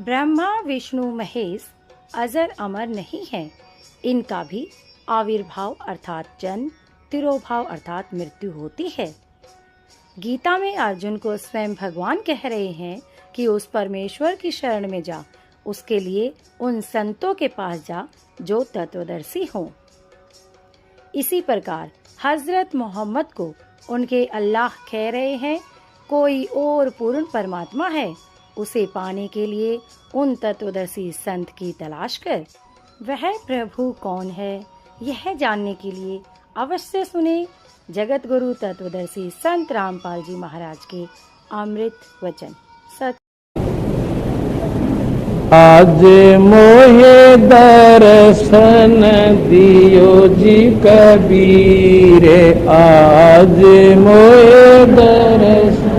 ब्रह्मा विष्णु महेश अजर अमर नहीं है, इनका भी आविर्भाव अर्थात जन्म, तिरोभाव अर्थात मृत्यु होती है। गीता में अर्जुन को स्वयं भगवान कह रहे हैं कि उस परमेश्वर की शरण में जा, उसके लिए उन संतों के पास जा जो तत्वदर्शी हों। इसी प्रकार हजरत मोहम्मद को उनके अल्लाह कह रहे हैं, कोई और पूर्ण परमात्मा है, उसे पाने के लिए उन तत्वदर्शी संत की तलाश कर। वह प्रभु कौन है, यह जानने के लिए अवश्य सुने जगत गुरु तत्वदर्शी संत रामपाल जी महाराज के अमृत वचन। आज मोहे दर्शन दियो जी कबीर, आज मोहे दर्शन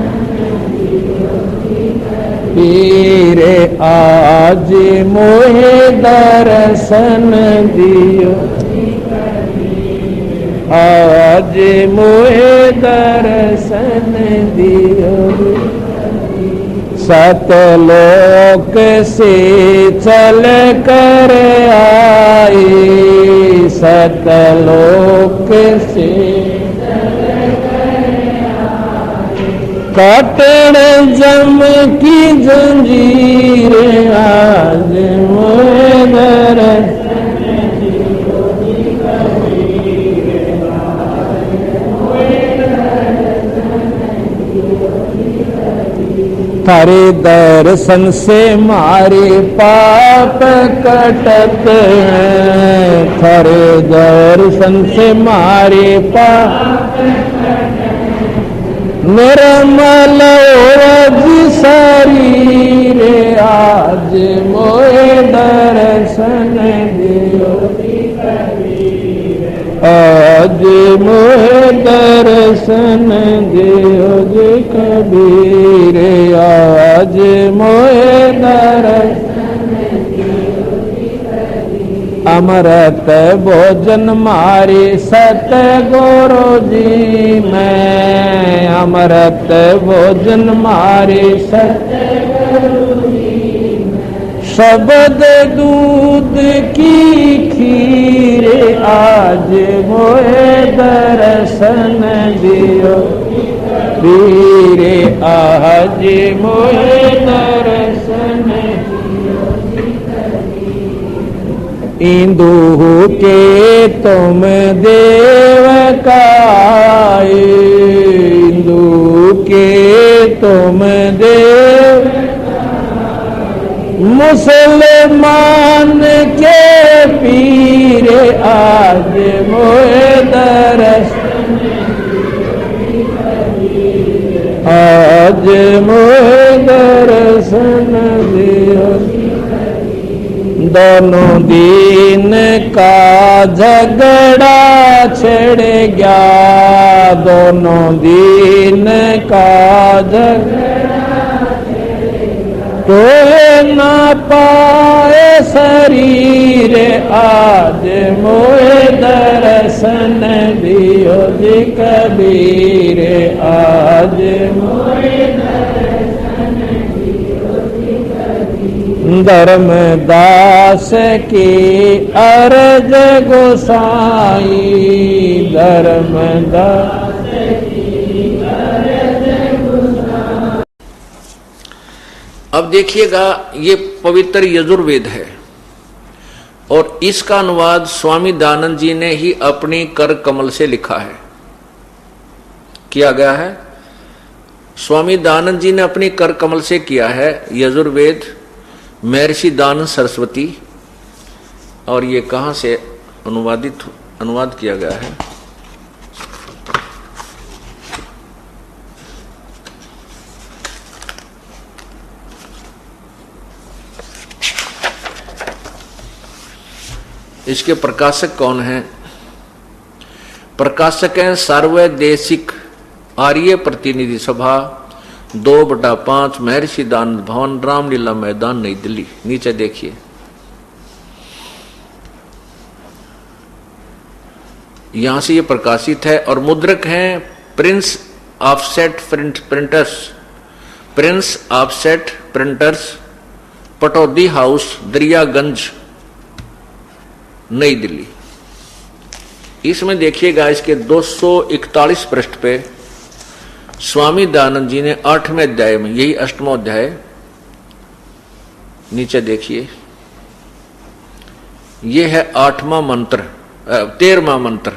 पीर, आज मोहे दर्शन दियो, आज मोहे दर्शन दियो। सतलोक से चल कर आई, सतलोक से कटण जम की जंजीर, आज मोहे दर्शन थारे दर्शन से मारे पाप कटत हैं, थारे दर्शन से मारे पाप निर्मल शरीर, आज मोहे दर्शन दियो, आज मोहे दर्शन दियो जी कबीर, आज मोहे दर्शन दियो जी कबीर। अमृत भोजन मारे सतगुरु जी मैं, अमृत भोजन मारे सतगुरु जी मैं, शब्द दूध की खीर, आज मोहे दर्शन दियो वीर, आज मोहे दर्शन दियो। इंदु के तुम देव काए, इंदु के तुम देव, मुसलमान के पीर, आज मोहे दर्शन, आज मोहे दर्शन दियो। दोनों दिन का झगड़ा छिड़ गया, दोनों दिन का झगड़ा तो ना पाए शरीर, आज मोहे दर्शन दियो जी कबीर, आज मोहे दर्शन दियो जी कबीर। धर्मदास की अर्ज गोसाई, धर्मदास अब देखिएगा, ये पवित्र यजुर्वेद है और इसका अनुवाद स्वामी दयानंद जी ने ही अपनी कर कमल से लिखा है, किया गया है। स्वामी दयानंद जी ने अपनी कर कमल से किया है यजुर्वेद, महर्षि दयानंद सरस्वती। और ये कहां से अनुवाद किया गया है? इसके प्रकाशक कौन हैं? प्रकाशक हैं सार्वदेशिक आर्य प्रतिनिधि सभा 2/5 महर्षि दयानंद भवन, रामलीला मैदान, नई दिल्ली। नीचे देखिए, यहां से ये प्रकाशित है। और मुद्रक हैं Prince offset printers, Prince offset printers Pataudi house, Daryaganj, नई दिल्ली। इसमें देखिएगा इसके 241 पृष्ठ पे स्वामी दयानंद जी ने 8वें अध्याय में, यही 8वां अध्याय, नीचे देखिए, ये है 8वां मंत्र, 13वां मंत्र,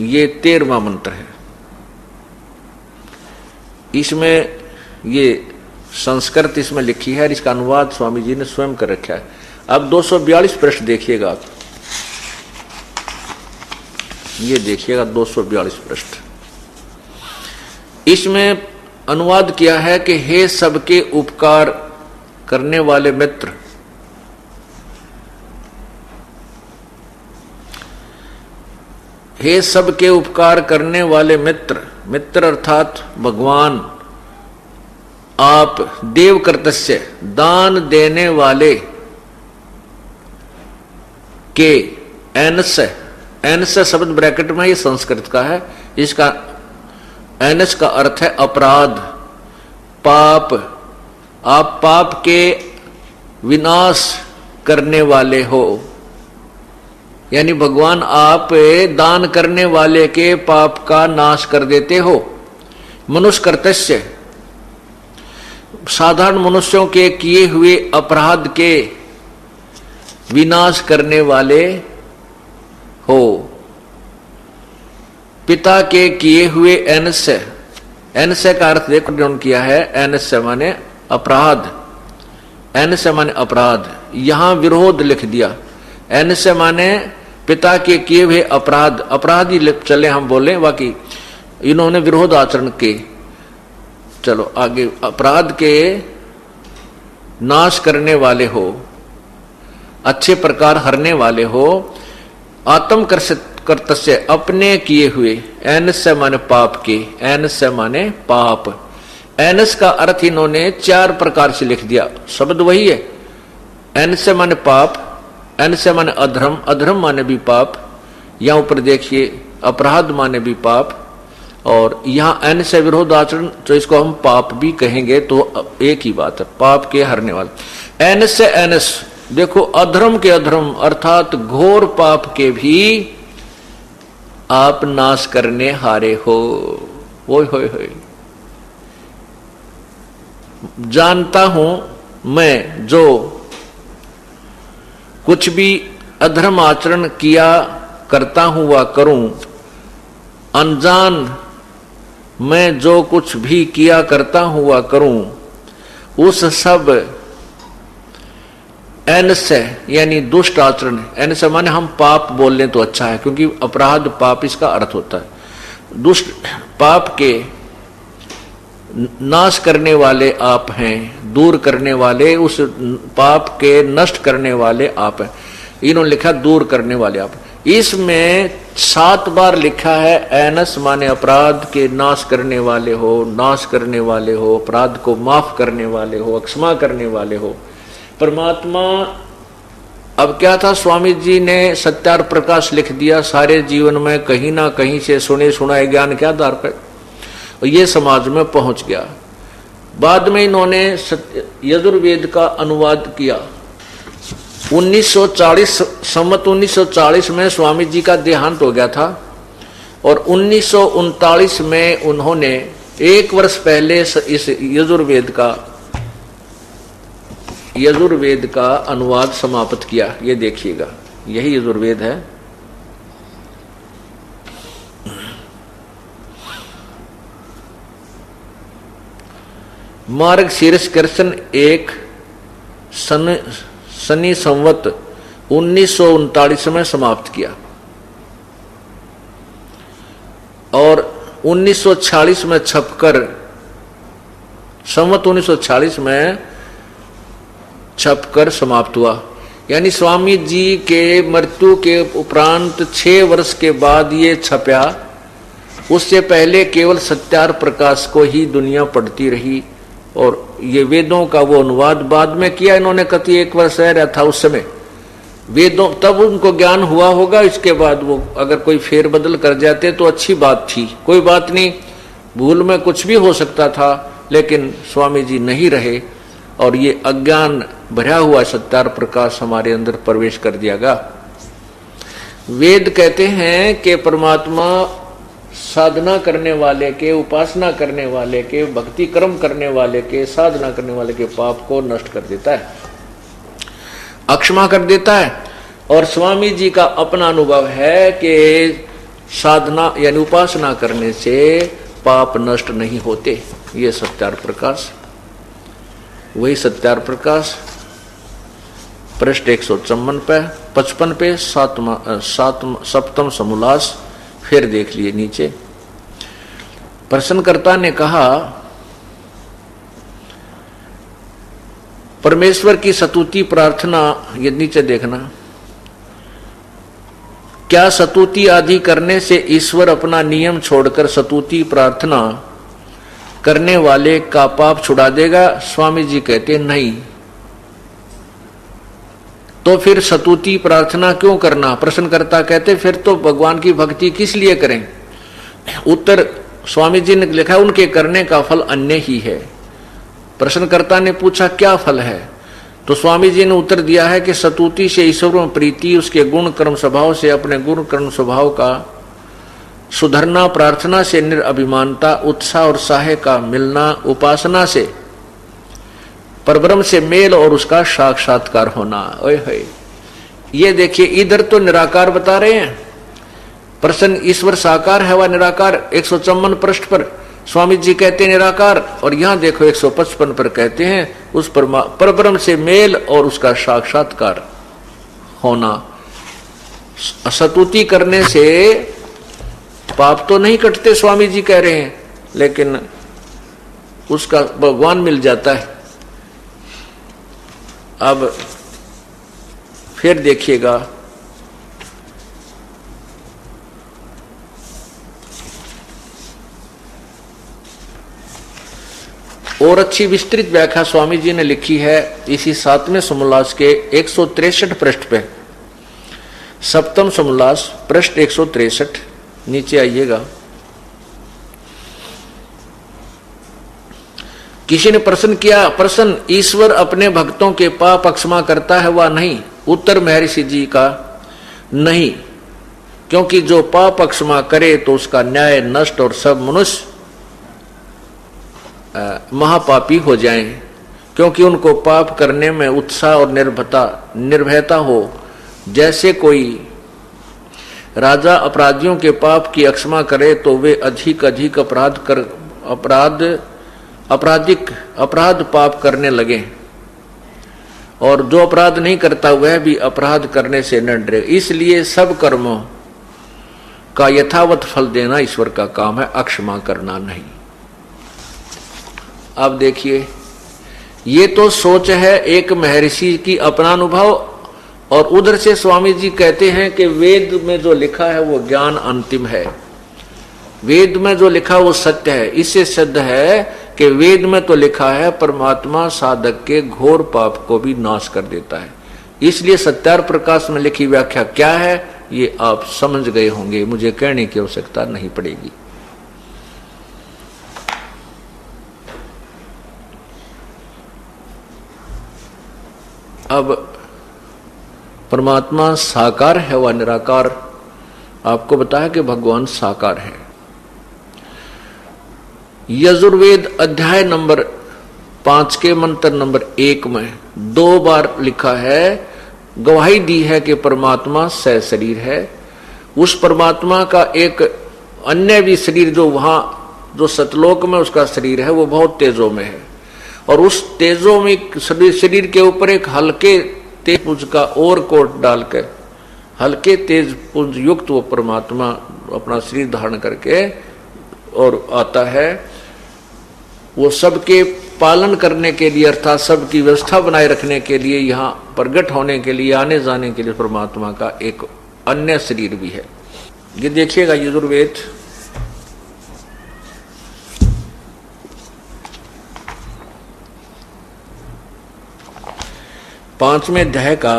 ये 13वां मंत्र है। इसमें ये संस्कृत इसमें लिखी है, इसका अनुवाद स्वामी जी ने स्वयं कर रखा है। अब 242 पृष्ठ देखिएगा आप, ये देखिएगा 242 पृष्ठ। इसमें अनुवाद किया है कि हे सबके उपकार करने वाले मित्र, हे सबके उपकार करने वाले मित्र, मित्र अर्थात भगवान, आप देव कर्तस्य, दान देने वाले के, एनस, एनस शब्द ब्रैकेट में, ये संस्कृत का है, इसका एनस का अर्थ है अपराध, पाप, आप पाप के विनाश करने वाले हो, यानी भगवान आप दान करने वाले के पाप का नाश कर देते हो। मनुष्य कर्तस्य, साधारण मनुष्यों के किए हुए अपराध के विनाश करने वाले हो। पिता के किए हुए एनस्य, एनस्य का अर्थ देखो उन्होंने किया है, एनस्य माने अपराध, एनस्य माने अपराध, यहां विरोध लिख दिया। एनस्य माने पिता के किए हुए अपराध, अपराध ही चले हम बोले, बाकी इन्होंने विरोध आचरण के, चलो आगे, अपराध के नाश करने वाले हो, अच्छे प्रकार हरने वाले हो। आत्म कर्तस्य, अपने किए हुए, एनस्य माने पाप के, एनस्य माने पाप। एनस का अर्थ इन्होंने 4 प्रकार से लिख दिया, शब्द वही है। एनस्य माने पाप, एनस्य माने अधर्म, अधर्म माने भी पाप, यहां ऊपर देखिए अपराध माने भी पाप, और यहां एन से विरोध आचरण, तो इसको हम पाप भी कहेंगे, तो एक ही बात है, पाप के हरने वाले। एन से एनस, देखो अधर्म के अधर्म अर्थात घोर पाप के भी आप नाश करने हारे हो। ओए होए होए, जानता हूं मैं जो कुछ भी अधर्म आचरण किया करता हूं वह करूं, अनजान मैं जो कुछ भी किया करता हूं वह करूं, उस सब एन से यानी दुष्ट आचरण, एन से माने हम पाप बोल लें तो अच्छा है, क्योंकि अपराध पाप इसका अर्थ होता है। दुष्ट पाप के नाश करने वाले आप हैं, दूर करने वाले, उस पाप के नष्ट करने वाले आप हैं। इन्होंने लिखा दूर करने वाले आप। इसमें 7 बार लिखा है एनस माने अपराध के नाश करने वाले हो, नाश करने वाले हो, अपराध को माफ करने वाले हो, क्षमा करने वाले हो। परमात्मा, अब क्या था, स्वामी जी ने सत्यार प्रकाश लिख दिया, सारे जीवन में कहीं ना कहीं से सुने सुनाए ज्ञान के आधार पर, और ये समाज में पहुंच गया। बाद में इन्होंने यजुर्वेद का अनुवाद किया। 1940 सम्मत 1940 में स्वामी जी का देहांत हो गया था, और 1939 में उन्होंने 1 वर्ष पहले इस यजुर्वेद का अनुवाद समाप्त किया। ये देखिएगा, यही यजुर्वेद है। मार्गशीर्ष कृष्ण 1 शनि संवत 1939 में समाप्त किया, और 1946 में छपकर, संवत 1946 में छपकर समाप्त हुआ। यानी स्वामी जी के मृत्यु के उपरांत 6 वर्ष के बाद ये छपया। उससे पहले केवल सत्यार प्रकाश को ही दुनिया पढ़ती रही, और ये वेदों का वो अनुवाद बाद में किया इन्होंने। कति 1 वर्ष रह था उस समय वेदों, तब उनको ज्ञान हुआ होगा। इसके बाद वो अगर कोई फेरबदल कर जाते तो अच्छी बात थी, कोई बात नहीं, भूल में कुछ भी हो सकता था, लेकिन स्वामी जी नहीं रहे, और ये अज्ञान भरा हुआ सत्यार प्रकाश हमारे अंदर प्रवेश कर दियागा। वेद कहते हैं कि परमात्मा साधना करने वाले के, उपासना करने वाले के, भक्ति कर्म करने वाले के, साधना करने वाले के पाप को नष्ट कर देता है, अक्षमा कर देता है। और स्वामी जी का अपना अनुभव है कि साधना यानी उपासना करने से पाप नष्ट नहीं होते। ये सत्यार प्रकाश, वही सत्यार प्रकाश पृष्ठ 155 पे सप्तम समोल्लास। फिर देख लिए नीचे, प्रश्नकर्ता ने कहा परमेश्वर की स्तुति प्रार्थना, ये नीचे देखना, क्या स्तुति आदि करने से ईश्वर अपना नियम छोड़कर स्तुति प्रार्थना करने वाले का पाप छुड़ा देगा? स्वामी जी कहते नहीं। तो फिर स्तुति प्रार्थना क्यों करना? प्रश्नकर्ता कहते फिर तो भगवान की भक्ति किस लिए करें? उत्तर स्वामी जी ने लिखा उनके करने का फल अन्य ही है। प्रश्नकर्ता ने पूछा क्या फल है? तो स्वामी जी ने उत्तर दिया है कि स्तुति से ईश्वर में प्रीति, उसके गुण कर्म स्वभाव से अपने गुण कर्म स्वभाव का सुधरना, प्रार्थना से निरअभिमानता, उत्साह और साहे का मिलना, उपासना से परब्रह्म से मेल और उसका साक्षात्कार होना। ओए होए, ये देखिए इधर तो निराकार बता रहे हैं, प्रसन्न ईश्वर साकार है व निराकार। 154 पृष्ठ पर स्वामी जी कहते हैं निराकार, और यहां देखो 155 पर कहते हैं उस परब्रह्म से मेल और उसका साक्षात्कार होना। स्तुति करने से पाप तो नहीं कटते स्वामी जी कह रहे हैं, लेकिन उसका भगवान मिल जाता है। अब फिर देखिएगा, और अच्छी विस्तृत व्याख्या स्वामी जी ने लिखी है इसी 7वें समोल्लास के 163 पृष्ठ पे। सप्तम समोल्लास पृष्ठ 163, नीचे आइएगा। किसी ने प्रश्न किया, प्रश्न ईश्वर अपने भक्तों के पाप क्षमा करता है व नहीं? उत्तर महर्षि जी का नहीं, क्योंकि जो पाप क्षमा करे तो उसका न्याय नष्ट और सब मनुष्य महापापी हो जाएं, क्योंकि उनको पाप करने में उत्साह और निर्भयता हो। जैसे कोई राजा अपराधियों के पाप की क्षमा करे तो वे अधिक अपराध पाप करने लगे, और जो अपराध नहीं करता वह भी अपराध करने से न डरे। इसलिए सब कर्मों का यथावत फल देना ईश्वर का काम है, अक्षमा करना नहीं। अब देखिए, ये तो सोच है एक महर्षि की अपना अनुभव, और उधर से स्वामी जी कहते हैं कि वेद में जो लिखा है वो ज्ञान अंतिम है, वेद में जो लिखा वो सत्य है। इससे सिद्ध है कि वेद में तो लिखा है परमात्मा साधक के घोर पाप को भी नाश कर देता है। इसलिए सत्यार प्रकाश में लिखी व्याख्या क्या है ये आप समझ गए होंगे, मुझे कहने की आवश्यकता नहीं पड़ेगी। अब परमात्मा साकार है व निराकार, आपको बताया कि भगवान साकार है। यजुर्वेद अध्याय नंबर 5 के मंत्र नंबर 1 में 2 बार लिखा है, गवाही दी है कि परमात्मा सहशरीर है। उस परमात्मा का एक अन्य भी शरीर जो वहां जो सतलोक में उसका शरीर है वो बहुत तेजो में है, और उस तेजो में शरीर के ऊपर एक हल्के तेज पुंज का और कोट डालकर हल्के तेज पुंज युक्त वो परमात्मा अपना शरीर धारण करके और आता है। वो सबके पालन करने के लिए अर्थात सबकी व्यवस्था बनाए रखने के लिए, यहाँ प्रकट होने के लिए, आने जाने के लिए परमात्मा का एक अन्य शरीर भी है। ये देखिएगा यजुर्वेद पांचवें अध्याय का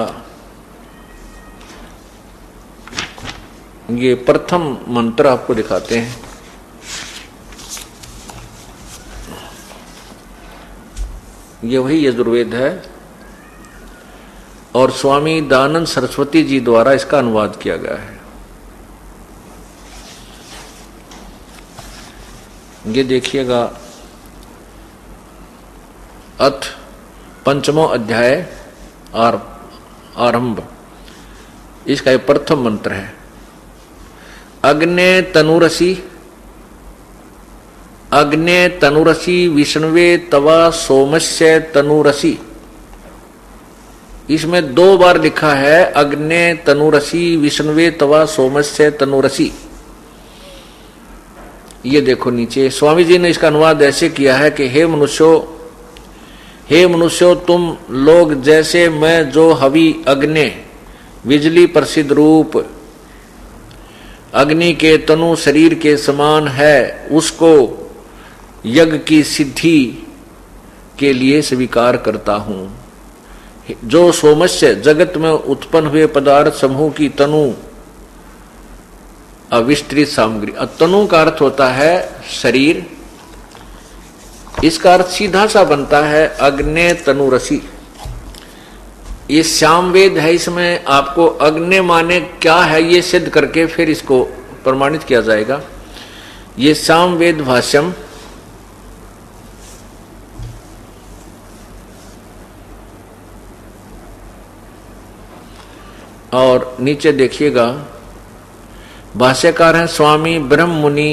ये प्रथम मंत्र आपको दिखाते हैं। ये वही यजुर्वेद है और स्वामी दयानंद सरस्वती जी द्वारा इसका अनुवाद किया गया है। ये देखिएगा, अथ पंचमो अध्याय आरंभ, इसका ये प्रथम मंत्र है। अग्ने तनुरसी, अग्ने तनुरसी विष्णुवे तवा सोमस्य तनुरसी। इसमें 2 बार लिखा है अग्ने तनुरसी विष्णुवे तवा सोमस्य तनुरसी। ये देखो नीचे स्वामी जी ने इसका अनुवाद ऐसे किया है कि हे मनुष्यो तुम लोग जैसे मैं जो हवि अग्नि बिजली प्रसिद्ध रूप अग्नि के तनु शरीर के समान है उसको यज्ञ की सिद्धि के लिए स्वीकार करता हूं। जो सोमस्य जगत में उत्पन्न हुए पदार्थ समूह की तनु अविस्तृत सामग्री। तनु का अर्थ होता है शरीर, इसका अर्थ सीधा सा बनता है अग्ने तनुरसी। ये सामवेद है, इसमें आपको अग्नि माने क्या है ये सिद्ध करके फिर इसको प्रमाणित किया जाएगा। ये सामवेद भाष्यम और नीचे देखिएगा भाष्यकार हैं स्वामी ब्रह्म मुनि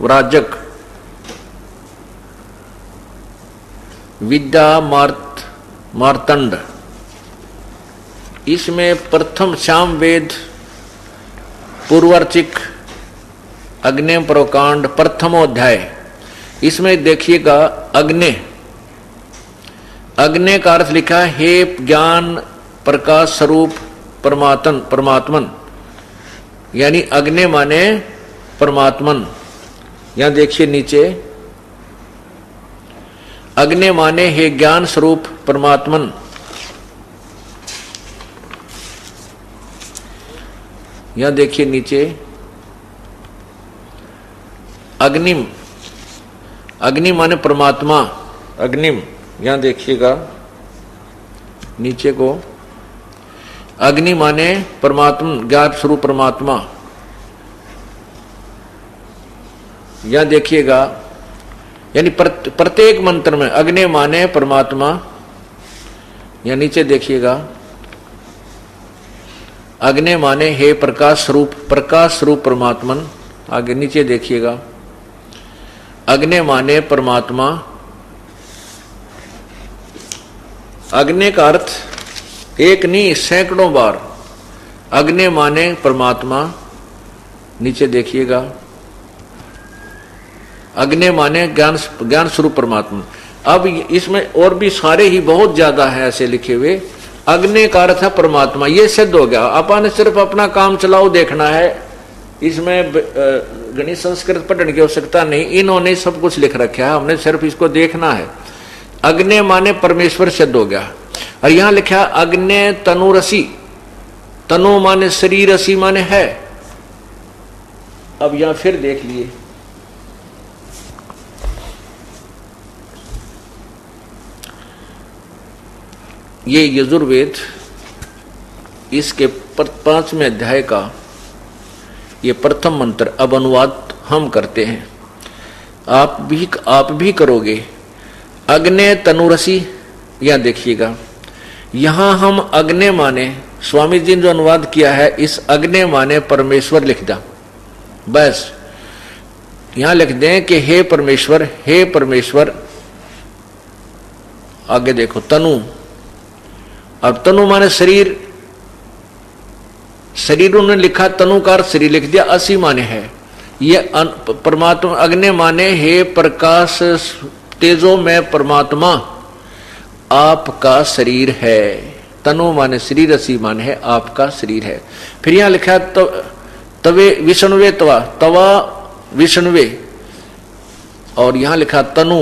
व्राजक विद्या मार्तंड। इसमें प्रथम श्याम वेद पूर्वार्चिक अग्नि प्रोकांड प्रथमोध्याय, इसमें देखिएगा अग्नि का अर्थ लिखा है हे ज्ञान प्रकाश स्वरूप परमात्मन, यानी अग्नि माने परमात्मन। यहां देखिए नीचे अग्नि माने हे ज्ञान स्वरूप परमात्मन। यहां देखिए नीचे अग्निम, अग्नि माने परमात्मा, अग्निम। यहां देखिएगा नीचे को अग्नि माने परमात्मा ज्ञान स्वरूप परमात्मा। यहां देखिएगा यानी प्रत्येक मंत्र में अग्नि माने परमात्मा। या नीचे देखिएगा अग्नि माने हे प्रकाश स्वरूप परमात्मन। आगे नीचे देखिएगा अग्नि माने परमात्मा। अग्नि का अर्थ एक नहीं सैकड़ों बार अग्नि माने परमात्मा। नीचे देखिएगा अग्नि माने ज्ञान स्वरूप परमात्मा। अब इसमें और भी सारे ही बहुत ज्यादा है ऐसे लिखे हुए। अग्नि का अर्थ है परमात्मा, ये सिद्ध हो गया। अपन सिर्फ अपना काम चलाओ देखना है, इसमें गणित संस्कृत पढ़ने की आवश्यकता नहीं, इन्होंने सब कुछ लिख रखा है, हमने सिर्फ इसको देखना है। अग्नि माने परमेश्वर सिद्ध हो गया। और यहां लिखा अग्नि तनुरसी, तनु माने शरीर, रसी माने है। अब यहां फिर देख लिए ये यजुर्वेद, इसके 5वें अध्याय का ये प्रथम मंत्र। अब अनुवाद हम करते हैं, आप भी करोगे। अग्नि तनुरसी, यहां देखिएगा यहां हम अग्नि माने स्वामी जी ने जो अनुवाद किया है इस अग्नि माने परमेश्वर लिख दा। बस यहां लिख दें कि हे परमेश्वर। आगे देखो तनु, अब तनु माने शरीर उन्होंने लिखा, तनु का शरीर लिख दिया, असी माने है। ये परमात्मा अग्नि माने हे प्रकाश तेजो में परमात्मा आपका शरीर है। तनु माने शरीर, असी माने है आपका शरीर है। फिर यहां लिखा तवे विष्णुवे तवा विष्णुवे, और यहां लिखा तनु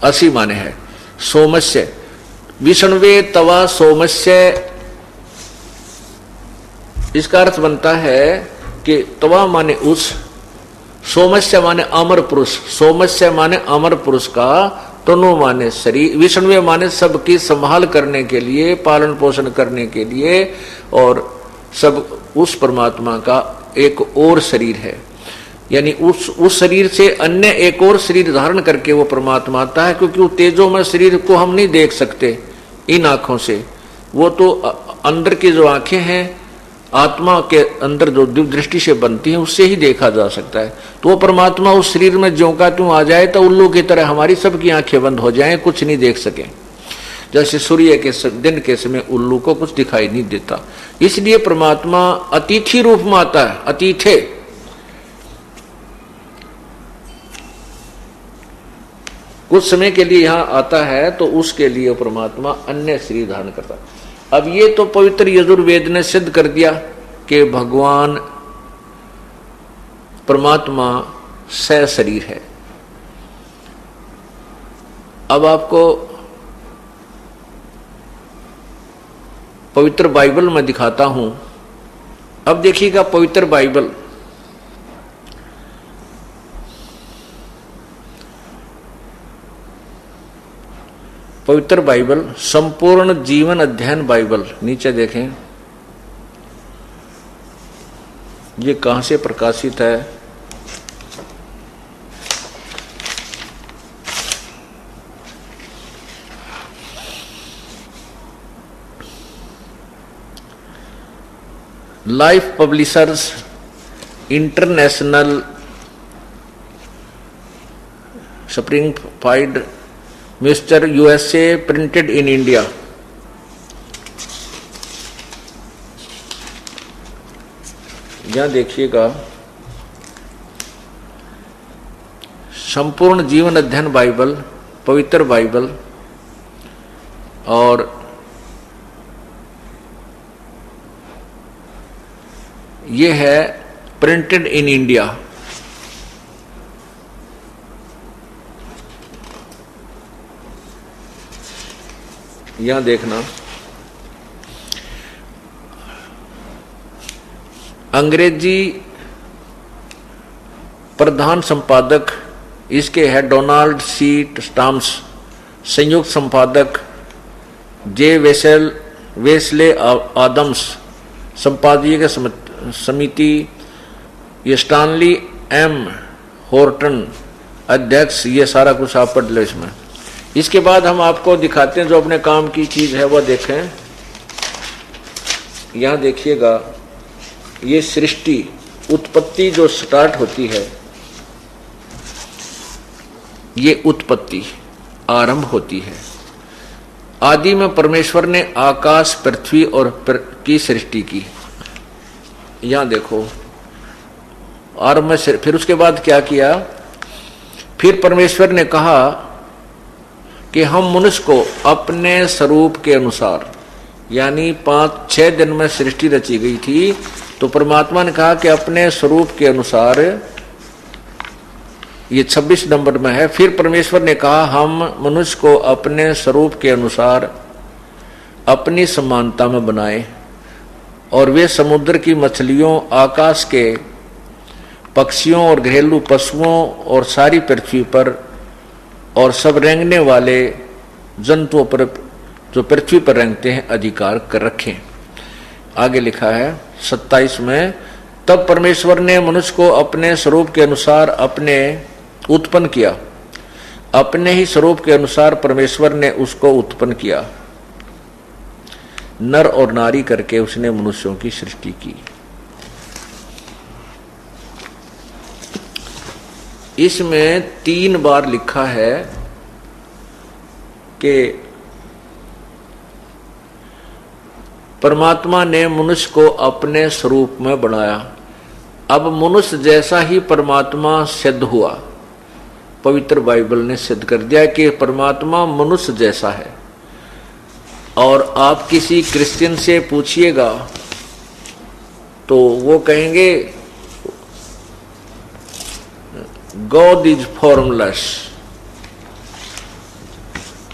असी माने है सोमस्य। विष्णुवे तवा सोमस्य, इसका अर्थ बनता है कि तवा माने उस, सोमस्य माने अमर पुरुष, सोमस्य माने अमर पुरुष का, तनु माने शरीर, विष्णु माने सबकी संभाल करने के लिए, पालन पोषण करने के लिए, और सब उस परमात्मा का एक और शरीर है। यानी उस शरीर से अन्य एक और शरीर धारण करके वो परमात्मा आता है, क्योंकि वो तेजोमय शरीर को हम नहीं देख सकते इन आंखों से। वो तो अंदर की जो आंखें हैं, आत्मा के अंदर जो दिव्य दृष्टि से बनती है, उससे ही देखा जा सकता है। तो वो परमात्मा उस शरीर में ज्यों का त्यों आ जाए तो उल्लू की तरह हमारी सबकी आंखें बंद हो जाएं, कुछ नहीं देख सके। जैसे सूर्य के दिन के समय उल्लू को कुछ दिखाई नहीं देता। इसलिए परमात्मा अतिथि रूप में आता है, अतिथे। कुछ समय के लिए यहाँ आता है तो उसके लिए परमात्मा अन्य शरीर धारण करता है। अब ये तो पवित्र यजुर्वेद ने सिद्ध कर दिया कि भगवान परमात्मा सशरीर है। अब आपको पवित्र बाइबल में दिखाता हूं। अब देखिएगा पवित्र बाइबल, पवित्र बाइबल संपूर्ण जीवन अध्ययन बाइबल, नीचे देखें ये कहां से प्रकाशित है। Life publishers international Springfield mister USA printed in India. यहां देखिएगा संपूर्ण जीवन अध्ययन बाइबल, पवित्र बाइबल, और ये है प्रिंटेड इन इंडिया। यहां देखना, अंग्रेजी प्रधान संपादक इसके है डोनाल्ड सी स्टाम्स, संयुक्त संपादक जे वेस्ले आदम्स, संपादकीय समिति ये स्टानली एम होर्टन अध्यक्ष। ये सारा कुछ आप पढ़ लो इसमें। इसके बाद हम आपको दिखाते हैं जो अपने काम की चीज है, वह देखें। यहां देखिएगा ये सृष्टि उत्पत्ति जो स्टार्ट होती है, ये उत्पत्ति आरंभ होती है। आदि में परमेश्वर ने आकाश, पृथ्वी और की सृष्टि की। यहां देखो आरंभ में। फिर उसके बाद क्या किया, फिर परमेश्वर ने कहा कि हम मनुष्य को अपने स्वरूप के अनुसार, यानी 5-6 दिन में सृष्टि रची गई थी, तो परमात्मा ने कहा कि अपने स्वरूप के अनुसार, ये 26 नंबर में है। फिर परमेश्वर ने कहा हम मनुष्य को अपने स्वरूप के अनुसार अपनी समानता में बनाए, और वे समुद्र की मछलियों, आकाश के पक्षियों और घरेलू पशुओं और सारी पृथ्वी पर और सब रेंगने वाले जंतुओं पर जो पृथ्वी पर रेंगते हैं अधिकार कर रखें। आगे लिखा है 27 में, तब परमेश्वर ने मनुष्य को अपने स्वरूप के अनुसार अपने उत्पन्न किया। अपने ही स्वरूप के अनुसार परमेश्वर ने उसको उत्पन्न किया, नर और नारी करके उसने मनुष्यों की सृष्टि की। इसमें 3 बार लिखा है कि परमात्मा ने मनुष्य को अपने स्वरूप में बनाया। अब मनुष्य जैसा ही परमात्मा सिद्ध हुआ। पवित्र बाइबल ने सिद्ध कर दिया कि परमात्मा मनुष्य जैसा है। और आप किसी क्रिश्चियन से पूछिएगा तो वो कहेंगे गॉड इज फॉर्मलेस।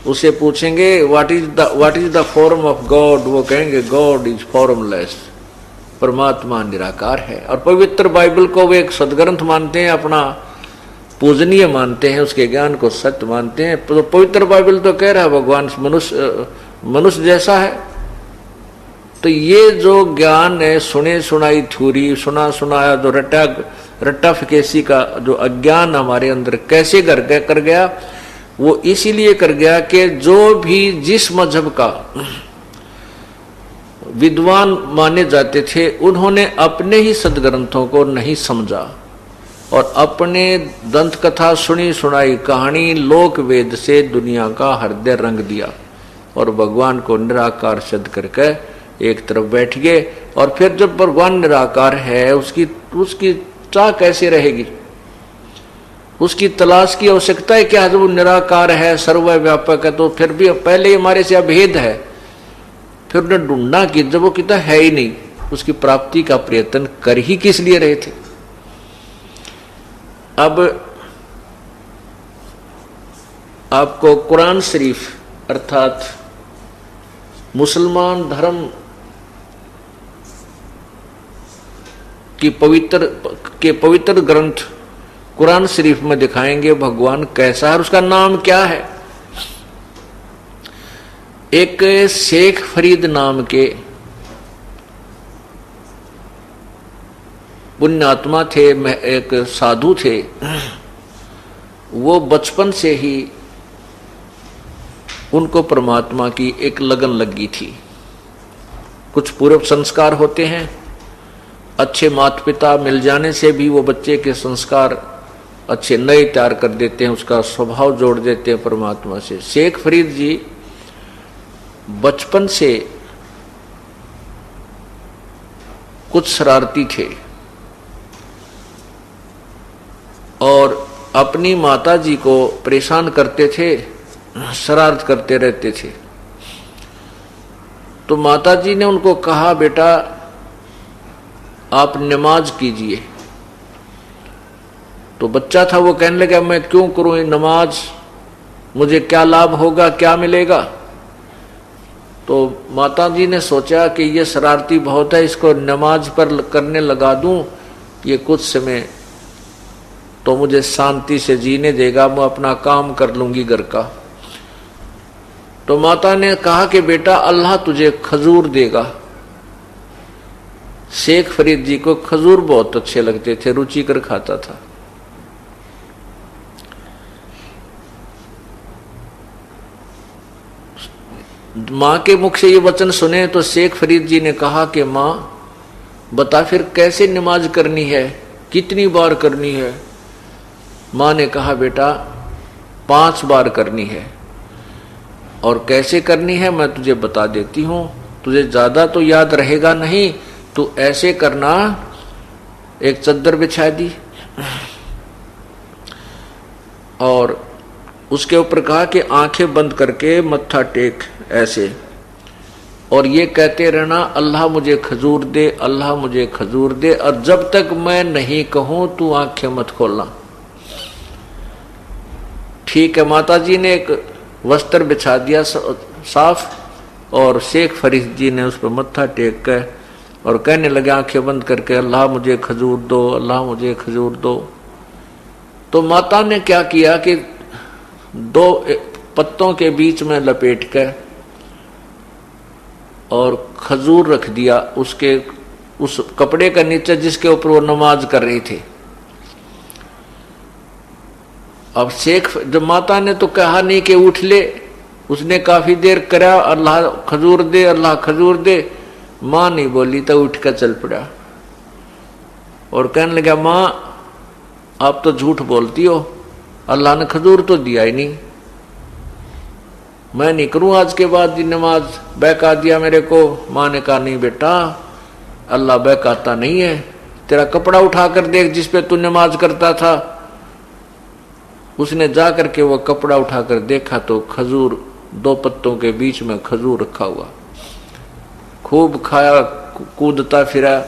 उसे पूछेंगे what is the form of God, वो कहेंगे गॉड इज फॉर्मलेस। परमात्मा निराकार है। और पवित्र बाइबल को वे एक सदग्रंथ मानते हैं, अपना पूजनीय मानते हैं, उसके ज्ञान को सत्य मानते हैं। तो पवित्र बाइबल तो कह रहा है भगवान मनुष्य जैसा है। तो ये जो ज्ञान है, सुने सुनाई थ्योरी, सुना सुनाया जो रट्टा फिकेसी का जो अज्ञान हमारे अंदर कैसे कर गया, वो इसीलिए कर गया कि जो भी जिस मजहब का विद्वान माने जाते थे, उन्होंने अपने ही सदग्रंथों को नहीं समझा और अपने दंत कथा सुनी सुनाई कहानी लोक वेद से दुनिया का हृदय रंग दिया और भगवान को निराकार सिद्ध करके एक तरफ बैठ गए। और फिर जब भगवान निराकार है, उसकी चाह कैसे रहेगी, उसकी तलाश की आवश्यकता है क्या? जब वो निराकार है, सर्वव्यापक है, तो फिर भी पहले हमारे से अभेद है, फिर उन्हें ढूंढना कि जब वो कितना है ही नहीं, उसकी प्राप्ति का प्रयत्न कर ही किस लिए रहे थे। अब आपको कुरान शरीफ अर्थात मुसलमान धर्म की पवित्र ग्रंथ कुरान शरीफ में दिखाएंगे भगवान कैसा है, उसका नाम क्या है। एक शेख फरीद नाम के पुण्यात्मा थे, एक साधु थे। वो बचपन से ही उनको परमात्मा की एक लगन लगी थी। कुछ पूर्व संस्कार होते हैं, अच्छे माता पिता मिल जाने से भी वो बच्चे के संस्कार अच्छे नए तैयार कर देते हैं, उसका स्वभाव जोड़ देते हैं परमात्मा से। शेख फरीद जी बचपन से कुछ शरारती थे और अपनी माता जी को परेशान करते थे, शरारत करते रहते थे। तो माता जी ने उनको कहा, बेटा आप नमाज कीजिए। तो बच्चा था, वो कहने लगा मैं क्यों करूं ये नमाज, मुझे क्या लाभ होगा, क्या मिलेगा। तो माता जी ने सोचा कि ये शरारती बहुत है, इसको नमाज पर करने लगा दूं, ये कुछ समय तो मुझे शांति से जीने देगा, मैं अपना काम कर लूंगी घर का। तो माता ने कहा कि बेटा अल्लाह तुझे खजूर देगा। शेख फरीद जी को खजूर बहुत अच्छे लगते थे, रुचि कर खाता था। मां के मुख से ये वचन सुने तो शेख फरीद जी ने कहा कि मां बता फिर कैसे नमाज करनी है, कितनी बार करनी है। मां ने कहा बेटा 5 बार करनी है, और कैसे करनी है मैं तुझे बता देती हूं, तुझे ज्यादा तो याद रहेगा नहीं, तू ऐसे करना, एक चद्दर बिछा दी और उसके ऊपर कहा कि आंखें बंद करके मत्था टेक ऐसे, और ये कहते रहना अल्लाह मुझे खजूर दे, अल्लाह मुझे खजूर दे, और जब तक मैं नहीं कहूं तू आंखें मत खोलना। ठीक है, माता जी ने एक वस्त्र बिछा दिया साफ, और शेख फरीद जी ने उस पर मत्था टेक कर और कहने लगे आंखें बंद करके अल्लाह मुझे खजूर दो, अल्लाह मुझे खजूर दो। तो माता ने क्या किया कि 2 पत्तों के बीच में लपेट कर और खजूर रख दिया उसके उस कपड़े का नीचे जिसके ऊपर वो नमाज कर रही थी। अब शेख जब माता ने तो कहा नहीं कि उठ ले, उसने काफी देर करा अल्लाह खजूर दे, अल्लाह खजूर दे, मां नहीं बोली तो उठ कर चल पड़ा और कहने लगा मां आप तो झूठ बोलती हो, अल्लाह ने खजूर तो दिया ही नहीं, मैं नहीं करूं आज के बाद नमाज, बहका दिया मेरे को। मां ने कहा नहीं बेटा अल्लाह बहकाता नहीं है, तेरा कपड़ा उठाकर देख जिस पे तू नमाज करता था। उसने जा करके वो कपड़ा उठाकर देखा तो खजूर 2 पत्तों के बीच में खजूर रखा हुआ। खूब खाया, कूदता फिरा।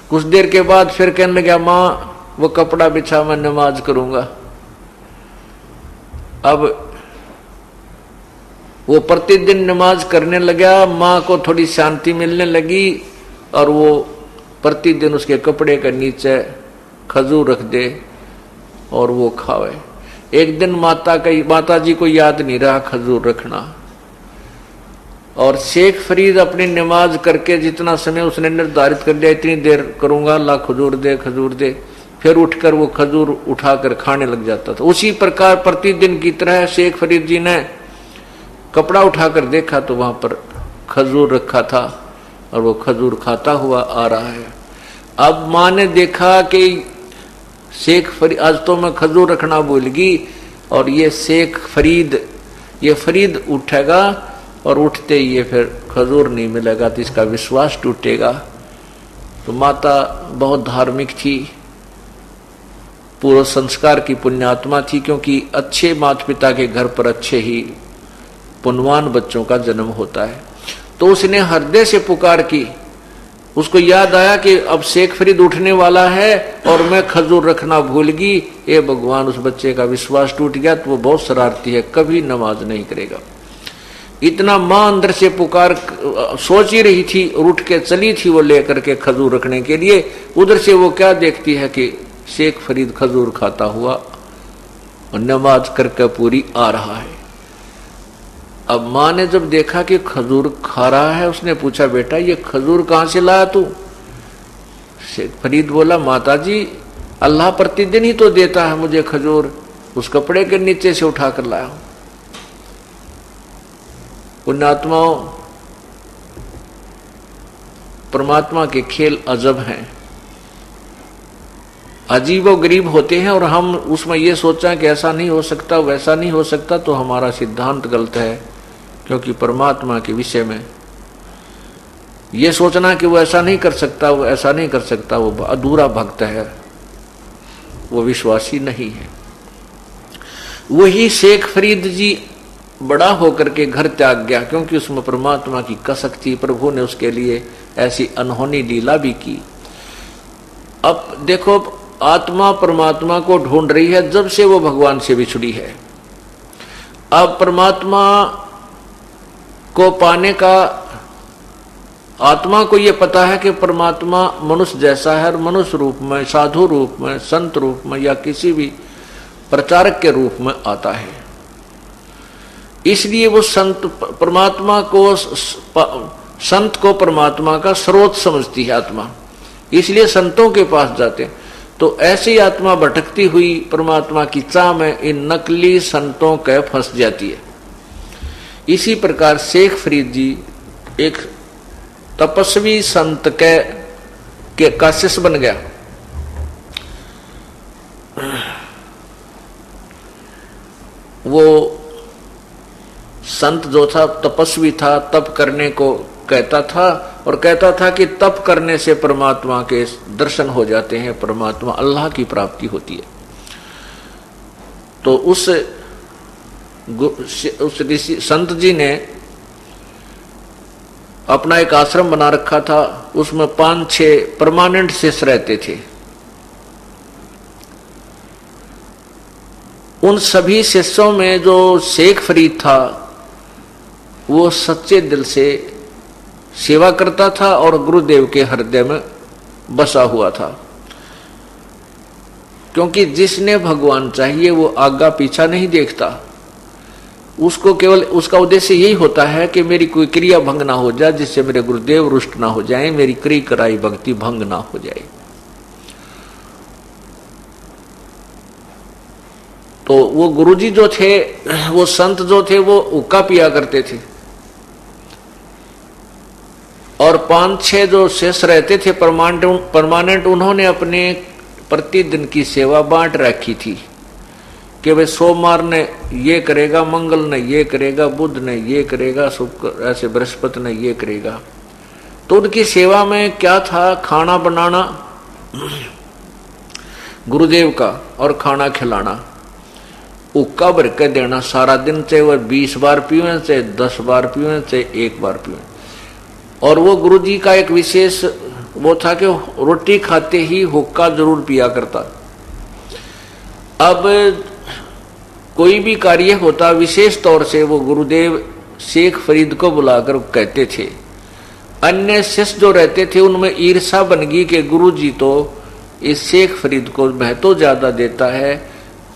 कुछ देर के बाद फिर कहने लगा मां वो कपड़ा बिछा, मैं नमाज करूंगा। अब वो प्रतिदिन नमाज करने लगा, मां को थोड़ी शांति मिलने लगी और वो प्रतिदिन उसके कपड़े के नीचे खजूर रख दे और वो खावे। एक दिन माता जी को याद नहीं रहा खजूर रखना, और शेख फरीद अपनी नमाज करके जितना समय उसने निर्धारित कर लिया, इतनी देर करूंगा, अल्लाह खजूर दे खजूर दे, फिर उठकर वो खजूर उठाकर खाने लग जाता था। उसी प्रकार प्रतिदिन की तरह शेख फरीद जी ने कपड़ा उठाकर देखा तो वहां पर खजूर रखा था और वो खजूर खाता हुआ आ रहा है। अब माँ ने देखा कि शेख फरीद आज तो मैं खजूर रखना भूल गई, और ये शेख फरीद, ये फरीद उठेगा और उठते ही ये फिर खजूर नहीं मिलेगा तो इसका विश्वास टूटेगा। तो माता बहुत धार्मिक थी, पूर्व संस्कार की पुण्यात्मा थी, क्योंकि अच्छे माता पिता के घर पर अच्छे ही पुण्यवान बच्चों का जन्म होता है। तो उसने हृदय से पुकार की, उसको याद आया कि अब शेख फरीद उठने वाला है और मैं खजूर रखना भूल गई। ये भगवान, उस बच्चे का विश्वास टूट गया। तो वो बहुत शरारती है, कभी नमाज नहीं करेगा। इतना मां अंदर से पुकार सोच ही रही थी और उठ के चली थी वो लेकर के खजूर रखने के लिए। उधर से वो क्या देखती है कि शेख फरीद खजूर खाता हुआ और नमाज करके पूरी आ रहा है। अब मां ने जब देखा कि खजूर खा रहा है, उसने पूछा, बेटा ये खजूर कहां से लाया तू? शेख फरीद बोला, माता जी अल्लाह प्रतिदिन ही तो देता है मुझे खजूर, उस कपड़े के नीचे से उठा कर लाया हूं। पुण्यात्माओं, परमात्मा के खेल अजब हैं, अजीबो गरीब होते हैं, और हम उसमें ये सोचा कि ऐसा नहीं हो सकता वैसा नहीं हो सकता, तो हमारा सिद्धांत गलत है। क्योंकि परमात्मा के विषय में ये सोचना कि वो ऐसा नहीं कर सकता, वो ऐसा नहीं कर सकता, वो अधूरा भक्त है, वो विश्वासी नहीं है। वही शेख फरीद जी बड़ा होकर के घर त्याग गया, क्योंकि उसमें परमात्मा की कसक थी। प्रभु ने उसके लिए ऐसी अनहोनी लीला भी की। अब देखो, आत्मा परमात्मा को ढूंढ रही है जब से वो भगवान से बिछड़ी है। अब परमात्मा को पाने का, आत्मा को ये पता है कि परमात्मा मनुष्य जैसा है, और मनुष्य रूप में, साधु रूप में, संत रूप में या किसी भी प्रचारक के रूप में आता है। इसलिए वो संत परमात्मा को, संत को परमात्मा का स्रोत समझती है आत्मा, इसलिए संतों के पास जाते हैं। तो ऐसी आत्मा भटकती हुई परमात्मा की चाह में इन नकली संतों के फंस जाती है। इसी प्रकार शेख फरीद जी एक तपस्वी संत के का शिष्य बन गया। वो संत जो था तपस्वी था, तप करने को कहता था, और कहता था कि तप करने से परमात्मा के दर्शन हो जाते हैं, परमात्मा अल्लाह की प्राप्ति होती है। तो उस ऋषि संत जी ने अपना एक आश्रम बना रखा था, उसमें 5-6 परमानेंट शिष्य रहते थे। उन सभी शिष्यों में जो शेख फरीद था वो सच्चे दिल से सेवा करता था और गुरुदेव के हृदय में बसा हुआ था। क्योंकि जिसने भगवान चाहिए वो आगा पीछा नहीं देखता, उसको केवल उसका उद्देश्य यही होता है कि मेरी कोई क्रिया भंग ना हो जाए, जिससे मेरे गुरुदेव रुष्ट ना हो जाए, मेरी क्री कराई भक्ति भंग ना हो जाए। तो वो गुरुजी जो थे, वो संत जो थे, वो हुक्का पिया करते थे, और 5-6 जो शेष रहते थे परमानेंट, उन्होंने अपने प्रतिदिन की सेवा बांट रखी थी कि वे सोमवार ने ये करेगा, मंगल ने ये करेगा, बुध ने ये करेगा, शुक्र ऐसे बृहस्पति ने ये करेगा। तो उनकी सेवा में क्या था? खाना बनाना गुरुदेव का और खाना खिलाना, हुक्का भर के देना सारा दिन, चाहे वह 20 बार पीवे, चाहे 10 बार पीवे, चाहे 1 बार पीवे। और वो गुरुजी का एक विशेष वो था कि रोटी खाते ही हुक्का जरूर पिया करता। अब कोई भी कार्य होता, विशेष तौर से वो गुरुदेव शेख फरीद को बुलाकर कहते थे, अन्य शिष्य जो रहते थे उनमें ईर्षा बन गई कि गुरुजी तो इस शेख फरीद को महत्व ज्यादा देता है,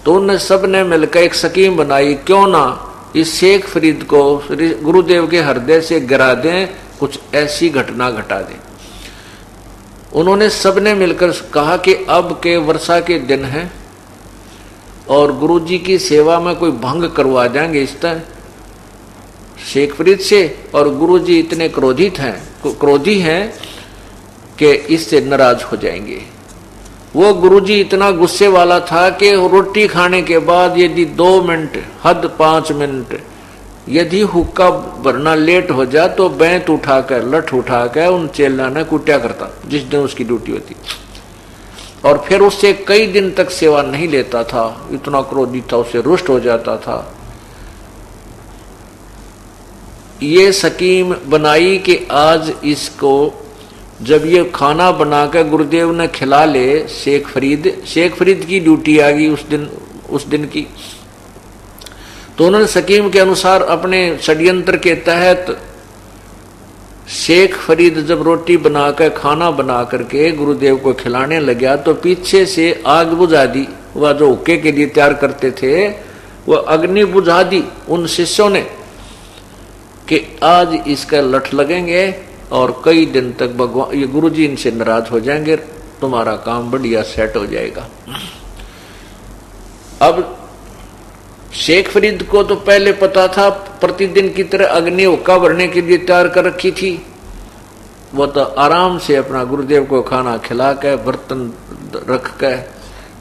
तो उन सब ने मिलकर एक स्कीम बनाई, क्यों ना इस शेख फरीद को गुरुदेव के हृदय से गिरा दें, कुछ ऐसी घटना घटा दें। उन्होंने सबने मिलकर कहा कि अब के वर्षा के दिन हैं और गुरुजी की सेवा में कोई भंग करवा देंगे इस तरह शेख फरीद से, और गुरुजी इतने क्रोधी हैं कि इससे नाराज हो जाएंगे। वो गुरुजी इतना गुस्से वाला था कि रोटी खाने के बाद यदि 2 मिनट हद 5 मिनट यदि हुक्का भरना लेट हो जाए तो बैंत उठाकर लठ उठाकर उन चेला ने कुटिया करता जिस दिन उसकी ड्यूटी होती, और फिर उससे कई दिन तक सेवा नहीं लेता था, इतना क्रोधी था, उससे रुष्ट हो जाता था। ये स्कीम बनाई कि आज इसको जब ये खाना बनाकर गुरुदेव ने खिला ले, शेख फरीद की ड्यूटी आ गई उस दिन की, तो उन्होंने स्कीम के अनुसार अपने षड्यंत्र के तहत शेख फरीद जब रोटी बनाकर खाना बना करके गुरुदेव को खिलाने लगा तो पीछे से आग बुझा दी। वह जो हुक्के के लिए तैयार करते थे वह अग्नि बुझा दी उन शिष्यों ने कि आज इसका लठ लगेंगे और कई दिन तक भगवान ये गुरुजी इनसे नाराज हो जाएंगे, तुम्हारा काम बढ़िया सेट हो जाएगा। अब शेख फरीद को तो पहले पता था, प्रतिदिन की तरह अग्नि हुक्का भरने के लिए तैयार कर रखी थी। वो तो आराम से अपना गुरुदेव को खाना खिला कर बर्तन रख कर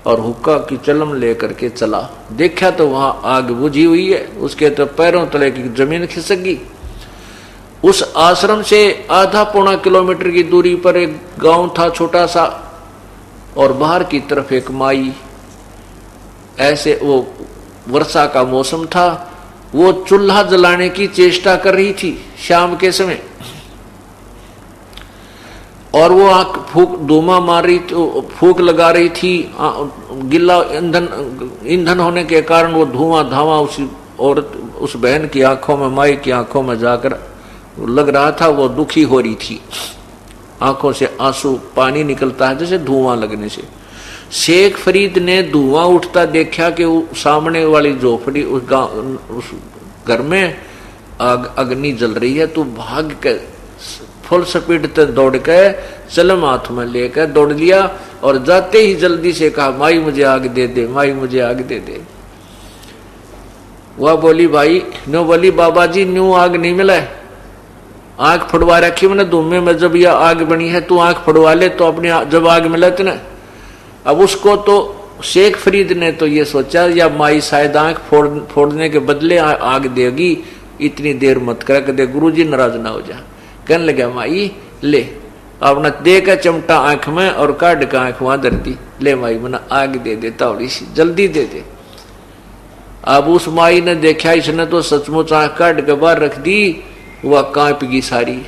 और हुक्का की चलम लेकर के चला। देखा तो वहां आग बुझी हुई है, उसके तो पैरों तले की जमीन खिसक गई। उस आश्रम से आधा पौना किलोमीटर की दूरी पर एक गांव था छोटा सा, और बाहर की तरफ एक माई। ऐसे वो वर्षा का मौसम था, वो चूल्हा जलाने की चेष्टा कर रही थी शाम के समय, और वो आंख फूक धुआं मार रही थी, फूक लगा रही थी। गिल्ला ईंधन होने के कारण वो धुआं धावा उसी औरत उस बहन की आंखों में, माई की आंखों में जाकर लग रहा था। वो दुखी हो रही थी, आंखों से आंसू पानी निकलता है जैसे धुआं लगने से। शेख फरीद ने धुआं उठता देखा कि सामने वाली झोपड़ी उस घर में अग्नि जल रही है, तो भाग के फुल स्पीड तक दौड़ के चलम हाथ में लेकर दौड़ लिया और जाते ही जल्दी से कहा, माई मुझे आग दे दे, माई मुझे आग दे दे। वह बोली, भाई न्यू बोली, बाबा जी न्यू आग नहीं मिला है, आंख फुड़वा रखी मैंने धुएं में, जब यह आग बनी है तू आंख फुड़वा ले तो अपने जब आग मिला तो ना। अब उसको तो शेख फरीद ने तो ये सोचा या माई शायद आंख फोड़ने के बदले आग देगी, इतनी देर मत कर, कदे गुरुजी नाराज ना हो जा। कहने लगा, माई ले अपना दे का चमटा आंख में और काट का आंख वहां धरती, ले माई मना आग दे दे, थोड़ी सी जल्दी दे दे। अब उस माई ने देखा इसने तो सचमुच आंख काट के बाहर रख दी, वह कांप गई सारी,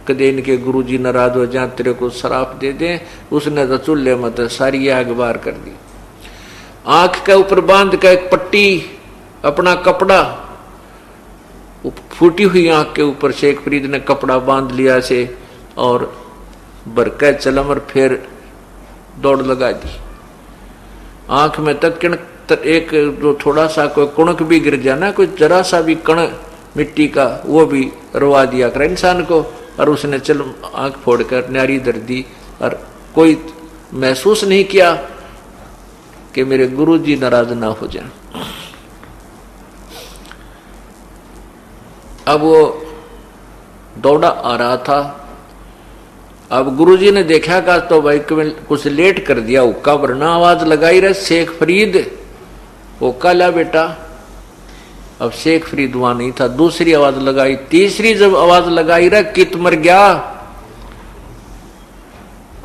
कदे इनके गुरुजी नाराज हो जाए, तेरे को शराप दे दे। उसने तो चूल्हे में तो सारी आग बाहर कर दी। आंख के ऊपर बांध का एक पट्टी अपना कपड़ा, फूटी हुई आंख के ऊपर शेख फरीद ने कपड़ा बांध लिया से और बरका चलम और फिर दौड़ लगा दी। आंख में तक एक जो थोड़ा सा कोई कुणक भी गिर जाना, कोई जरा सा भी कण मिट्टी का, वो भी रवा दिया कर इंसान को, और उसने चल आंख फोड़कर न्यारी धर दी और कोई महसूस नहीं किया कि मेरे गुरुजी नाराज ना हो जाए। अब वो दौड़ा आ रहा था। अब गुरुजी ने देखा का तो भाई कुछ लेट कर दिया, हुक्का भरना आवाज लगाई रहे, शेख फरीद हुक्का ला बेटा। अब शेख फरीद वहां नहीं था, दूसरी आवाज लगाई, तीसरी जब आवाज लगाई रहा, कित मर गया,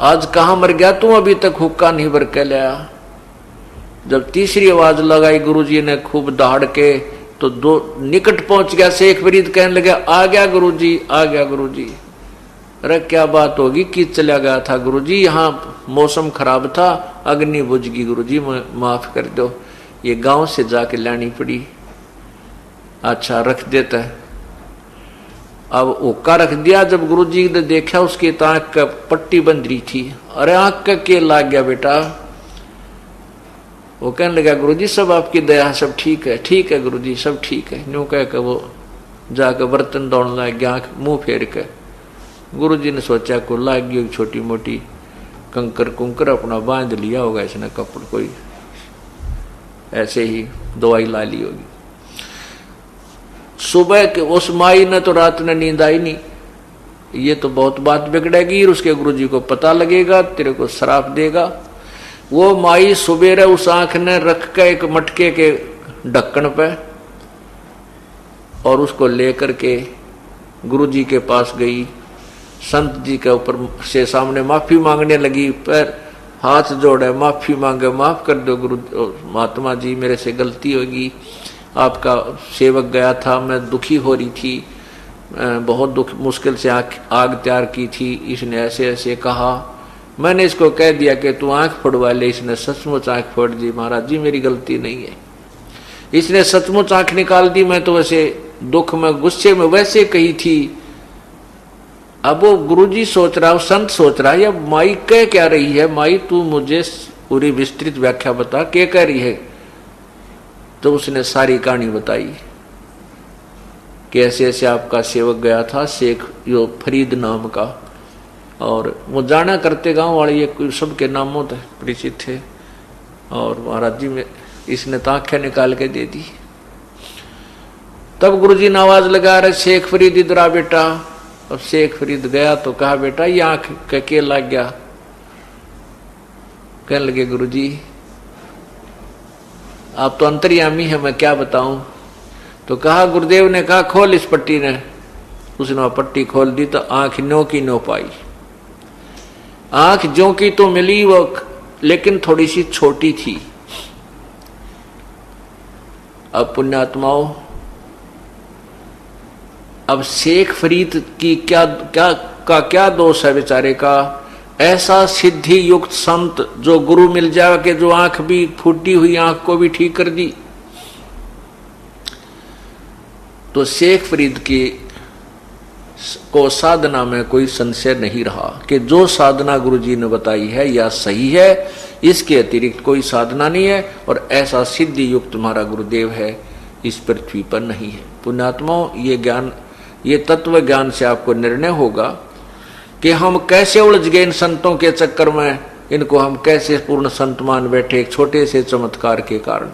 आज कहां मर गया तू, अभी तक हुक्का नहीं भर के लाया। जब तीसरी आवाज लगाई गुरुजी ने खूब दहाड़ के, तो दो निकट पहुंच गया शेख फरीद, कहने लगा, आ गया गुरुजी, आ गया गुरुजी। अरे क्या बात होगी, कि चला गया था गुरुजी, यहाँ मौसम खराब था, अग्नि बुझ गई गुरुजी, माफ कर दो, ये गांव से जाके लानी पड़ी। अच्छा रख देता है। अब ओका रख दिया। जब गुरुजी ने देखा उसकी आंख का पट्टी बंध रही थी। अरे आंख का के लाग गया बेटा? वो कहने लगा गुरुजी सब आपकी दया, सब ठीक है। ठीक है गुरुजी सब ठीक है। यूं कह के वो जाकर बर्तन दौड़ने लग गया, आंख मुंह फेर के। गुरुजी ने सोचा को लाग गई छोटी मोटी कंकर कुंकर, अपना बांध लिया होगा इसने कपड़, कोई ऐसे ही दवाई ला ली होगी। सुबह के उस माई ने तो रात में नींद आई नहीं, ये तो बहुत बात बिगड़ेगी, उसके गुरुजी को पता लगेगा, तेरे को श्राप देगा। वो माई सुबेरे उस आंख ने रख के एक मटके के ढक्कन पे और उसको लेकर के गुरुजी के पास गई। संत जी के ऊपर से सामने माफी मांगने लगी, पैर हाथ जोड़े माफी मांगे, माफ कर दो गुरु महात्मा जी, मेरे से गलती होगी, आपका सेवक गया था, मैं दुखी हो रही थी, बहुत दुख मुश्किल से आग तैयार की थी, इसने ऐसे ऐसे कहा, मैंने इसको कह दिया कि तू आंख फोड़वा ले, इसने सचमुच आंख फोड़ दी। महाराज जी मेरी गलती नहीं है, इसने सचमुच आंख निकाल दी, मैं तो वैसे दुख में गुस्से में वैसे कही थी। अब वो गुरुजी सोच रहा, संत सोच रहा है या माई कह क्या रही है, माई तू मुझे पूरी विस्तृत व्याख्या बता, क्या कह रही है। तो उसने सारी कहानी बताई कि ऐसे ऐसे आपका सेवक गया था, शेख यो फरीद नाम का, और वो जाना करते गांव वाले ये सबके नामों तक परिचित थे, और महाराज जी में इसने तो आंखें निकाल के दे दी। तब गुरुजी ने आवाज लगा रहे शेख फरीद इधर आ बेटा। अब शेख फरीद गया तो कहा बेटा ये आंख के लग गया? कहने लगे गुरुजी आप तो अंतर्यामी है, मैं क्या बताऊं। तो कहा गुरुदेव ने कहा खोल इस पट्टी ने। उसने पट्टी खोल दी तो आंख नो की नो पाई। आंख जो की तो मिली वो, लेकिन थोड़ी सी छोटी थी। अब पुण्यात्माओं, अब शेख फरीद की क्या दोष है बेचारे का। ऐसा सिद्धि युक्त संत जो गुरु मिल जाए कि जो आंख भी फूटी हुई आंख को भी ठीक कर दी। तो शेख फरीद की को साधना में कोई संशय नहीं रहा कि जो साधना गुरुजी ने बताई है या सही है, इसके अतिरिक्त कोई साधना नहीं है, और ऐसा सिद्धि युक्त तुम्हारा गुरुदेव है इस पृथ्वी पर नहीं है। पुण्यात्माओं, ये ज्ञान, ये तत्व ज्ञान से आपको निर्णय होगा कि हम कैसे उलझ गए इन संतों के चक्कर में, इनको हम कैसे पूर्ण संत मान बैठे एक छोटे से चमत्कार के कारण।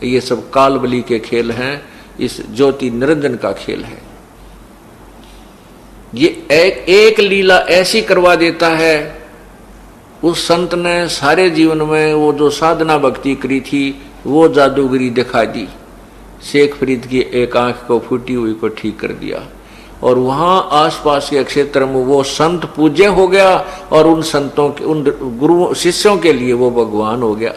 ये सब कालबली के खेल हैं, इस ज्योति निरंजन का खेल है। ये एक लीला ऐसी करवा देता है। उस संत ने सारे जीवन में वो जो साधना भक्ति करी थी वो जादूगरी दिखा दी। शेख फरीद की एक आंख को फूटी हुई को ठीक कर दिया, और वहां आसपास के क्षेत्र में वो संत पूज्य हो गया, और उन संतों के उन गुरु शिष्यों के लिए वो भगवान हो गया।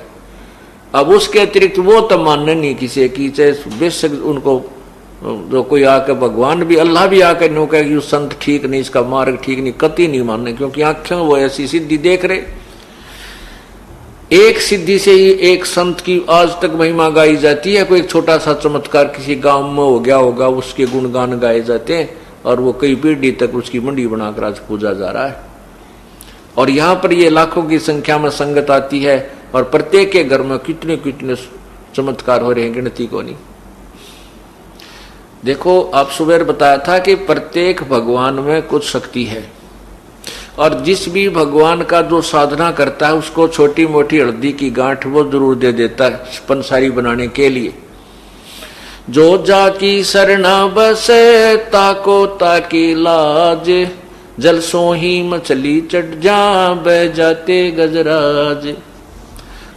अब उसके अतिरिक्त वो तो मानने नहीं किसी की, चाहे बेशक उनको जो कोई आकर भगवान भी अल्लाह भी आकर नो कहे कि संत ठीक नहीं, इसका मार्ग ठीक नहीं, कति नहीं मानने, क्योंकि आंखें वो ऐसी सिद्धि देख रहे। एक सिद्धि से ही एक संत की आज तक महिमा गाई जाती है। कोई एक छोटा सा चमत्कार किसी गांव में हो गया होगा, उसके गुणगान गाए जाते हैं, और वो कई पीढ़ी तक उसकी मंडी बनाकर आज पूजा जा रहा है। और यहाँ पर ये लाखों की संख्या में संगत आती है, और प्रत्येक के घर में कितने कितने चमत्कार हो रहे हैं, गिनती को नहीं। देखो, आप सुबह बताया था कि प्रत्येक भगवान में कुछ शक्ति है, और जिस भी भगवान का जो साधना करता है उसको छोटी मोटी हल्दी की गांठ वो जरूर दे देता है पंसारी बनाने के लिए। जो जाकी सरना बसे ताको ताकी लाज, जल सोही मछली चढ़ जा बह जाते गजराज।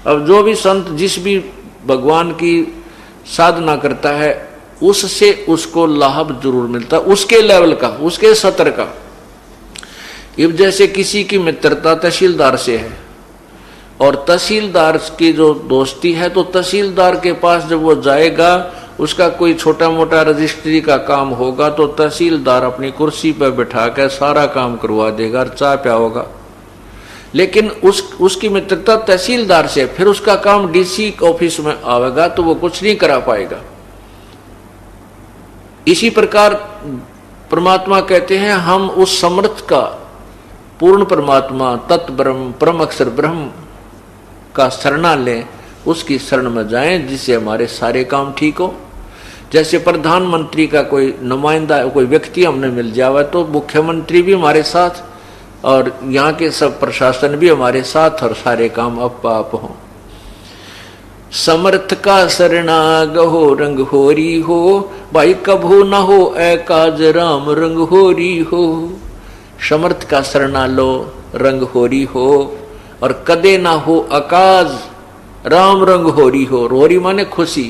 अब जो भी संत जिस भी भगवान की साधना करता है उससे उसको लाभ जरूर मिलता, उसके लेवल का, उसके सतर का। अब जैसे किसी की मित्रता तहसीलदार से है, और तहसीलदार की जो दोस्ती है, तो तहसीलदार के पास जब वो जाएगा, उसका कोई छोटा मोटा रजिस्ट्री का काम होगा तो तहसीलदार अपनी कुर्सी पर बैठा कर सारा काम करवा देगा और चाय पियाओगा। लेकिन उसकी मित्रता तहसीलदार से, फिर उसका काम डीसी ऑफिस में आवेगा तो वो कुछ नहीं करा पाएगा। इसी प्रकार परमात्मा कहते हैं हम उस समर्थ का, पूर्ण परमात्मा तत् ब्रह्म परम अक्षर ब्रह्म का शरणा लें, उसकी शरण में जाएं जिससे हमारे सारे काम ठीक हो। जैसे प्रधानमंत्री का कोई नुमाइंदा, कोई व्यक्ति हमने मिल जावा तो मुख्यमंत्री भी हमारे साथ और यहाँ के सब प्रशासन भी हमारे साथ और सारे काम आप हों। समर्थ का शरणा गहो रंग होरी हो, भाई कभू न हो एकाज राम रंग होरी हो। समर्थ का शरणा लो रंग होरी हो, और कदे ना हो अकाज राम रंग होरी हो। होरी माने खुशी।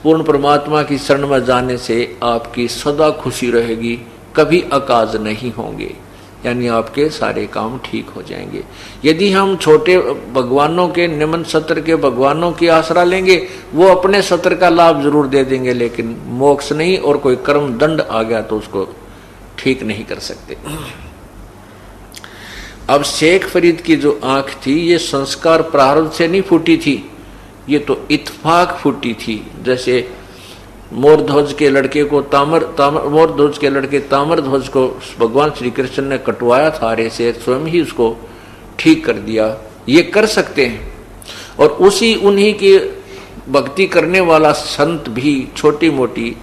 पूर्ण परमात्मा की शरण में जाने से आपकी सदा खुशी रहेगी, कभी अकाज नहीं होंगे, यानी आपके सारे काम ठीक हो जाएंगे। यदि हम छोटे भगवानों के, निम्न सत्र के भगवानों की आसरा लेंगे, वो अपने सत्र का लाभ जरूर दे देंगे, लेकिन मोक्ष नहीं, और कोई कर्म दंड आ गया तो उसको ठीक नहीं कर सकते। अब शेख फरीद की जो आंख थी, ये संस्कार प्रारब्ध से नहीं फूटी थी, ये तो इत्फाक फूटी थी। जैसे मोरध्वज के लड़के को मोरध्वज के लड़के ताम्रध्वज को भगवान श्री कृष्ण ने कटवाया था आरे से, स्वयं ही उसको ठीक कर दिया। ये कर सकते हैं, और उन्हीं की भक्ति करने वाला संत भी छोटी मोटी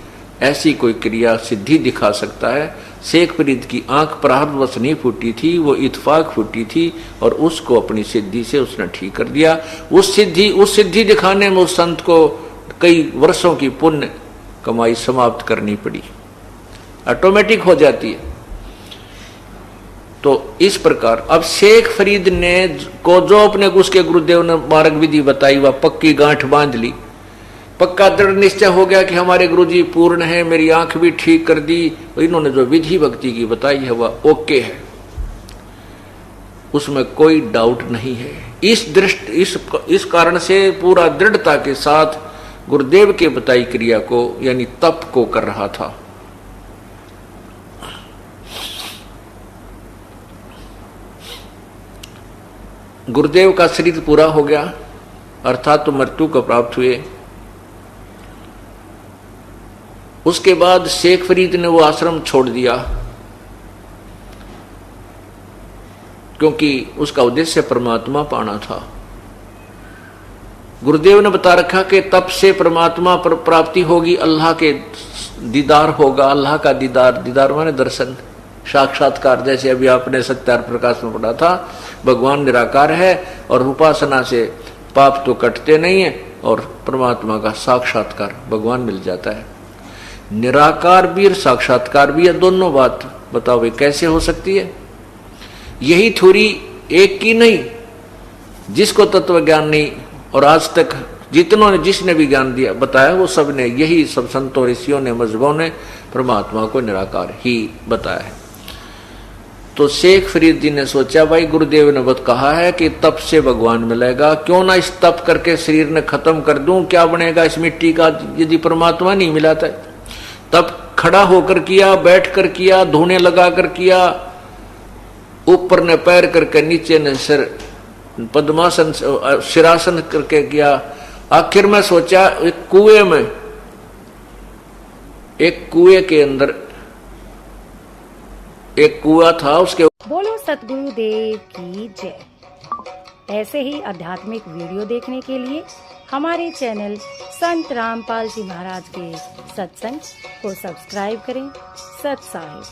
ऐसी कोई क्रिया सिद्धि दिखा सकता है। शेख फरीद की आंख प्रारब्धवश नहीं फूटी थी, वो इत्फाक फूटी थी, और उसको अपनी सिद्धि से उसने ठीक कर दिया। उस सिद्धि दिखाने में उस संत को कई वर्षों की पुण्य कमाई समाप्त करनी पड़ी, ऑटोमेटिक हो जाती है। तो इस प्रकार अब शेख फरीद ने को जो अपने उसके गुरुदेव ने मार्ग विधि बताई, वह पक्की गांठ बांध ली, पक्का दृढ़ निश्चय हो गया कि हमारे गुरुजी पूर्ण है, मेरी आंख भी ठीक कर दी। इन्होंने जो विधि भक्ति की बताई है वह ओके है, उसमें कोई डाउट नहीं है। इस कारण से पूरा दृढ़ता के साथ गुरुदेव के बताई क्रिया को, यानी तप को कर रहा था। गुरुदेव का शरीर पूरा हो गया, अर्थात तो मृत्यु को प्राप्त हुए। उसके बाद शेख फरीद ने वो आश्रम छोड़ दिया, क्योंकि उसका उद्देश्य परमात्मा पाना था। गुरुदेव ने बता रखा कि तप से परमात्मा पर प्राप्ति होगी, अल्लाह के दीदार होगा। अल्लाह का दीदार माने दर्शन, साक्षात्कार। जैसे अभी आपने सत्यार प्रकाश में पढ़ा था, भगवान निराकार है और उपासना से पाप तो कटते नहीं है, और परमात्मा का साक्षात्कार भगवान मिल जाता है। निराकार भी और साक्षात्कार भी है, दोनों बात बताओ भाई कैसे हो सकती है? यही थ्योरी एक की नहीं, जिसको तत्व ज्ञान नहीं, और आज तक जिसने भी ज्ञान दिया बताया, वो सब ने यही, सब संतों ऋषियों ने, मजहबों ने परमात्मा को निराकार ही बताया है। तो शेख फरीद जी ने सोचा, भाई गुरुदेव ने बत कहा है कि तप से भगवान मिलेगा, क्यों ना इस तप करके शरीर ने खत्म कर दूं, क्या बनेगा इस मिट्टी का यदि परमात्मा नहीं मिला था। तब खड़ा होकर किया, बैठ कर किया, धोने लगा कर किया, ऊपर ने पैर करके, नीचे ने सिर पद्मासन सिरासन करके किया। आखिर में सोचा एक कुएं के अंदर एक कुआं था, उसके बोलो सतगुरु देव की जय। ऐसे ही आध्यात्मिक वीडियो देखने के लिए हमारे चैनल संत रामपाल जी महाराज के सत्संग को सब्सक्राइब करें। सत साहिब।